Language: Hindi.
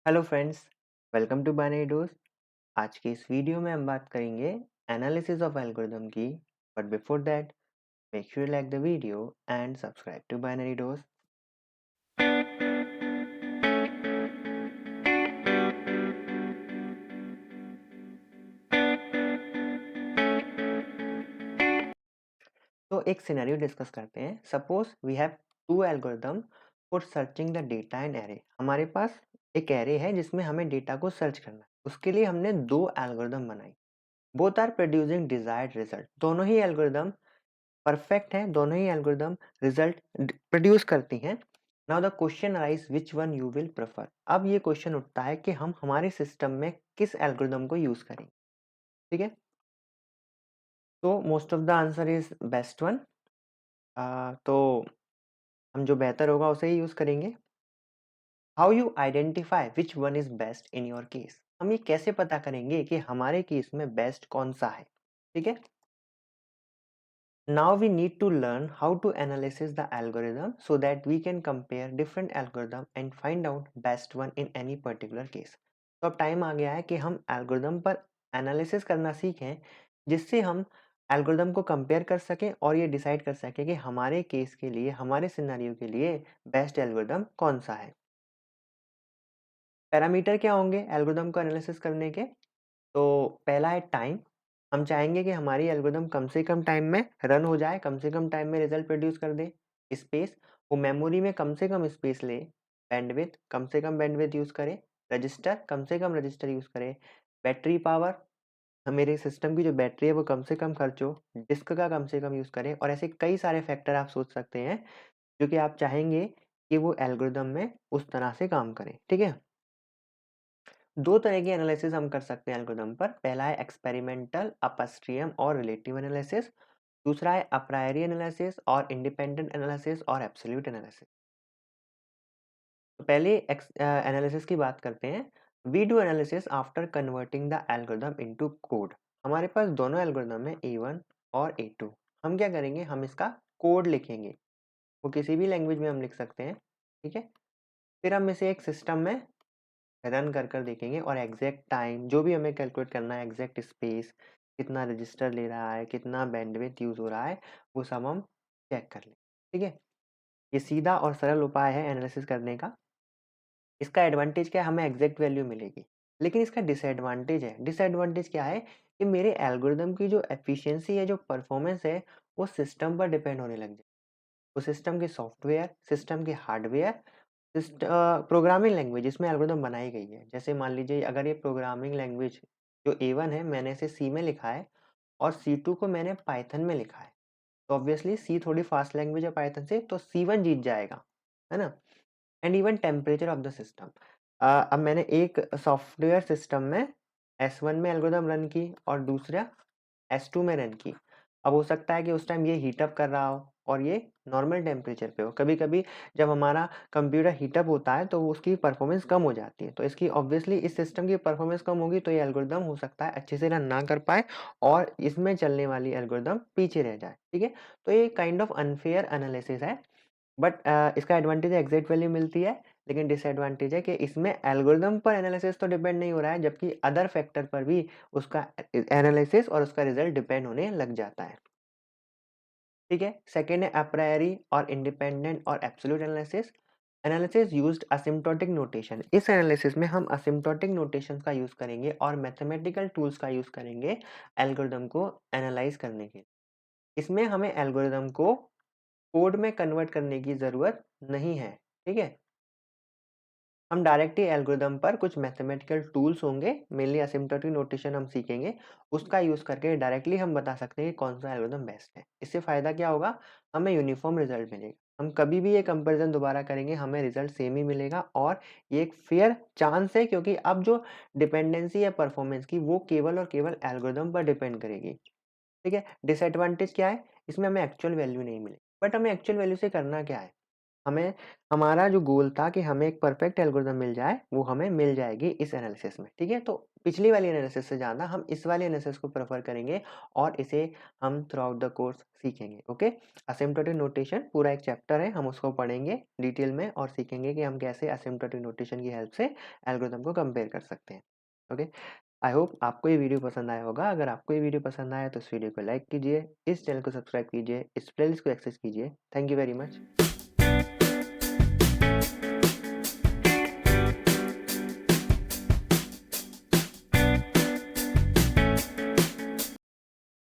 Hello friends, welcome to binary dose. आज की इस वीडियो में हम बात करेंगे एनालिसिस ऑफ एल्गोरिदम की। But before that, make sure like the video and subscribe to binary dose. तो एक सिनेरियो डिस्कस करते हैं। Suppose we have two algorithm for searching the data in array. हमारे पास एक एरे है जिसमें हमें डेटा को सर्च करना है। उसके लिए हमने दो एल्गोरिदम बनाई। Both are producing desired result. दोनों ही एल्गोरिदम परफेक्ट हैं, दोनों ही एल्गोरिदम रिजल्ट प्रोड्यूस करती हैं। Now the question arise which one you will prefer. अब ये क्वेश्चन उठता है कि हम हमारे सिस्टम में किस एल्गोरिदम को यूज करेंगे। ठीक है, तो most of the answer is best one. तो हम जो बेहतर होगा उसे ही यूज करेंगे। How you identify which one is best in your case. हम ये कैसे पता करेंगे कि हमारे केस में बेस्ट कौन सा है। ठीक है, now we need to learn how to analyze the algorithm so that we can compare different algorithm and find out best one in any particular case. तो अब टाइम आ गया है कि हम एल्गोरिदम पर एनालिसिस करना सीखें, जिससे हम एल्गोरिदम को कंपेयर कर सकें और ये डिसाइड कर सकें कि हमारे केस के लिए, हमारे सिनेरियो के लिए बेस्ट एल्गोरिदम कौन सा है। पैरामीटर क्या होंगे एल्गोरिदम को एनालिसिस करने के? तो पहला है टाइम। हम चाहेंगे कि हमारी एल्गोरिदम कम से कम टाइम में रन हो जाए, कम से कम टाइम में रिजल्ट प्रोड्यूस कर दे। स्पेस, वो मेमोरी में कम से कम स्पेस ले। बैंडविड्थ, कम से कम बैंडविड्थ यूज करे। रजिस्टर, कम से कम रजिस्टर यूज करे। बैटरी पावर, मेरे सिस्टम की जो बैटरी है वो कम से कम खर्च हो। डिस्क का कम से कम यूज करें। और ऐसे कई सारे फैक्टर आप सोच सकते हैं जो कि आप चाहेंगे कि वो एल्गोरिदम में उस तरह से काम करे। ठीक है, दो तरह की एनालिसिस हम कर सकते हैं एल्गोरिदम पर। पहला है एक्सपेरिमेंटल, अपस्ट्रीम और रिलेटिव एनालिसिस। दूसरा है अप्रायरी एनालिसिस और इंडिपेंडेंट एनालिसिस और एब्सोल्यूट एनालिसिस। तो पहले एनालिसिस की बात करते हैं। We do analysis after converting the algorithm into code. हमारे पास दोनों एल्गोरिदम है A1 और A2। हम क्या करेंगे, हम इसका कोड लिखेंगे। वो किसी भी लैंग्वेज में हम लिख सकते हैं। ठीक है, फिर हम इसे एक सिस्टम में रन कर देखेंगे और एग्जैक्ट टाइम जो भी हमें कैलकुलेट करना है, एग्जैक्ट स्पेस, कितना रजिस्टर ले रहा है, कितना बैंडविड्थ यूज हो रहा है, वो सब हम चेक कर लें। ठीक है, ये सीधा और सरल उपाय है एनालिसिस करने का। इसका एडवांटेज क्या है, हमें एग्जैक्ट वैल्यू मिलेगी। लेकिन इसका डिसएडवांटेज है। डिसएडवांटेज क्या है कि मेरे एल्गोरिदम की जो एफिशिएंसी है, जो परफॉर्मेंस है, वो सिस्टम पर डिपेंड होने लग जाए। वो सिस्टम के सॉफ्टवेयर, सिस्टम के हार्डवेयर, प्रोग्रामिंग लैंग्वेज इसमें एल्गोरिदम बनाई गई है। जैसे मान लीजिए अगर ये प्रोग्रामिंग लैंग्वेज जो A1 है मैंने इसे सी में लिखा है और C2 को मैंने पाइथन में लिखा है, तो ऑब्वियसली सी थोड़ी फास्ट लैंग्वेज है पाइथन से, तो C1 जीत जाएगा, है ना। And even temperature of the system. अब मैंने एक सॉफ्टवेयर सिस्टम में S1 में एल्गोरिदम रन की और दूसरा S2 में रन की। अब हो सकता है कि उस टाइम ये हीट अप कर रहा हो और ये नॉर्मल टेम्परेचर पे हो। कभी-कभी जब हमारा कंप्यूटर हीट अप होता है तो उसकी परफॉर्मेंस कम हो जाती है। तो इसकी ऑब्वियसली इस सिस्टम की परफॉर्मेंस कम होगी तो ये एल्गोरिदम हो सकता है अच्छे से रन ना कर पाए और इसमें चलने वाली एल्गोरिदम पीछे रह जाए। ठीक है, तो ये काइंड ऑफ अनफेयर एनालिसिस है। बट इसका एडवांटेज है एग्जैक्ट वैल्यू मिलती है, लेकिन डिसएडवांटेज है कि इसमें एल्गोरिदम पर एनालिसिस तो डिपेंड नहीं हो रहा है, जबकि अदर फैक्टर पर भी उसका एनालिसिस और उसका रिजल्ट डिपेंड होने लग जाता है। ठीक है, सेकेंड है अप्रायरी और इंडिपेंडेंट और absolute analysis. Analysis used asymptotic notation. इस एनालिसिस में हम असिम्प्टोटिक नोटेशंस का यूज करेंगे और मैथमेटिकल टूल्स का यूज करेंगे एल्गोरिदम को एनालाइज करने के लिए। इसमें हमें एल्गोरिदम को कोड में कन्वर्ट करने की जरूरत नहीं है। ठीक है, हम डायरेक्ट ही एल्गोरिदम पर कुछ मैथमेटिकल टूल्स होंगे, मेनली असिम्प्टोटिक नोटेशन हम सीखेंगे, उसका यूज करके डायरेक्टली हम बता सकते हैं कि कौन सा एल्गोरिदम बेस्ट है। इससे फायदा क्या होगा, हमें यूनिफॉर्म रिजल्ट मिलेगा। हम कभी भी ये कंपैरिजन दोबारा करेंगे हमें रिजल्ट सेम ही मिलेगा और ये एक फेयर चांस है, क्योंकि अब जो डिपेंडेंसी है परफॉर्मेंस की वो केवल और केवल एल्गोरिदम पर डिपेंड करेगी। ठीक है, डिसएडवांटेज क्या है, इसमें हमें एक्चुअल वैल्यू नहीं मिलेगी। बट हमें एक्चुअल वैल्यू से करना क्या है, हमें हमारा जो गोल था कि हमें एक परफेक्ट एल्गोरिदम मिल जाए, वो हमें मिल जाएगी इस एनालिसिस में, ठीक है? तो पिछली वाली एनालिसिस से ज़्यादा हम इस वाली एनालिसिस को प्रेफ़र करेंगे और इसे हम थ्रू आउट द कोर्स सीखेंगे, ओके? असिम्प्टोटिक नोटेशन पूरा एक चैप्टर है, हम उसको पढ़ेंगे डिटेल में और सीखेंगे कि हम कैसे असिम्प्टोटिक नोटेशन की हेल्प से एल्गोरिदम को कंपेयर कर सकते हैं, ओके? आई होप आपको ये वीडियो पसंद आया होगा। अगर आपको ये वीडियो पसंद आया तो इस वीडियो को लाइक कीजिए, इस चैनल को सब्सक्राइब कीजिए, इस प्लेलिस्ट को एक्सेस कीजिए। Thank you very much.